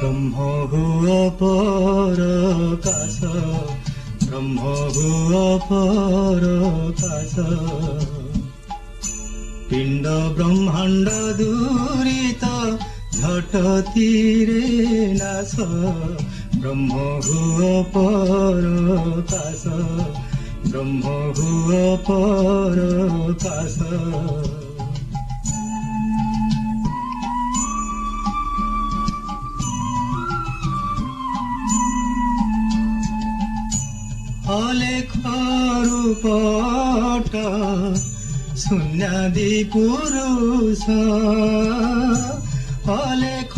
ব্রহ্ম ভুয় পরকাশ, ব্রহ্ম ভুয় পরকাশ। পিণ্ড ব্রহ্মাণ্ড দূরিত ঝটতিরে নাশ, ব্রহ্ম ভুয় পরকাশ, ব্রহ্ম ভুয় পরকাশ। অলেখ রূপট শূন্যাদি পুরুষ, অলেখ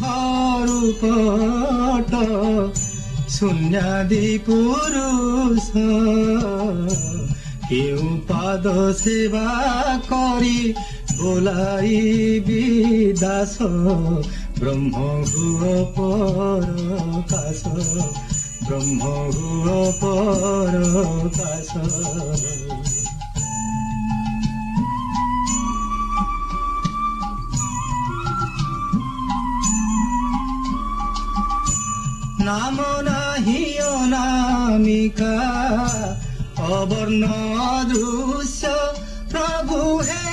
রূপট শূন্যাদি পুরুষ। কেউ পাদ সেবা করি বোলাইবি দাস, ব্রহ্ম ভুয় পরকাশ, ব্রহ্ম ভুয় পরকাশ। নাম নাহি অনামিকা অবর্ণ দৃশ্য প্রভু হে,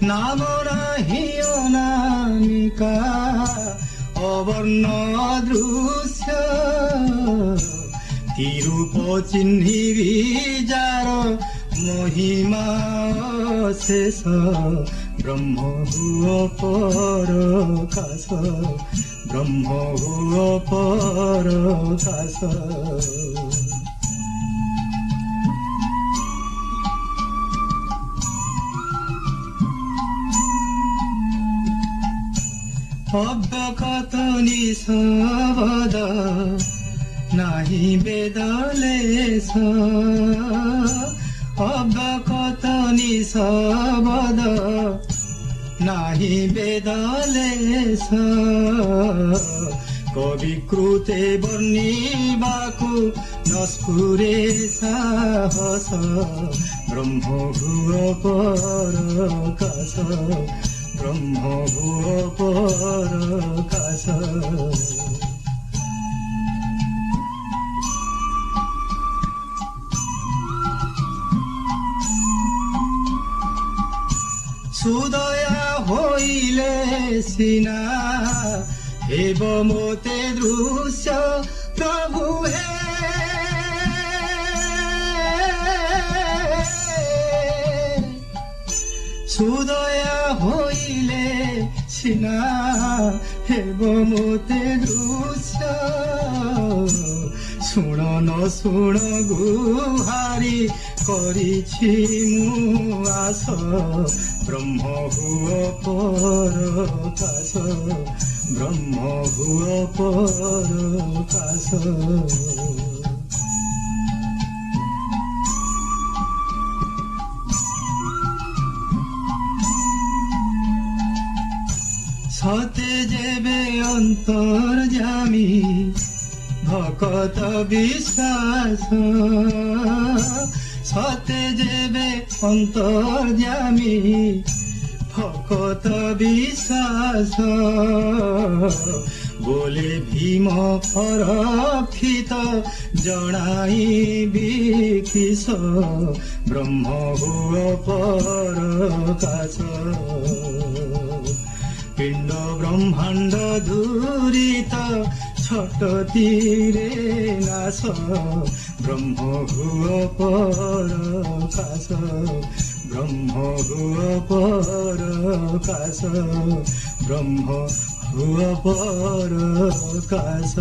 নাম নাহি অনামিকা অবর্ণ দৃশ্য। তিরূপ চিহ্নিবি যার মহিমা শেষ, ব্রহ্ম ভুয় পরকাশ, ব্রহ্ম ভুয় পরকাশ। অব্যকত নিঃশব্দ নাহি বেদলেশ, অব্যকত নিঃশব্দ নাহি বেদলেশ। কবিকৃতে বর্ণিবাকু নস্ফুরে সাহস, ব্রহ্ম ভুয় পরকাশ, ব্রহ্ম ভুয় পরকাশ। সুদয়া হইলে সিনা হেব মতে দৃশ্য প্রভু হে, সুদয়া হইলে সিনা হেব মতে দৃশ্য। শুণ ন শুণ গুহারি করিছি মু আস, ব্রহ্ম ভুয় পরকাশ, ব্রহ্ম ভুয় পরকাশ। সতে যেবে অন্তর্যামী ভকত বিশ্বাস, সতে যেবে অন্তর্যামী ভকত বিশ্বাস। বলে ভীম অরক্ষিত জনাইবি কিস, ব্রহ্ম ভুয় পরকাশ। পিণ্ড ব্রহ্মাণ্ড দূরিত ছটতিরে নাশ, ব্রহ্ম ভুয় পরকাশ, ব্রহ্ম ভুয় পরকাশ, ব্রহ্ম ভুয় পরকাশ।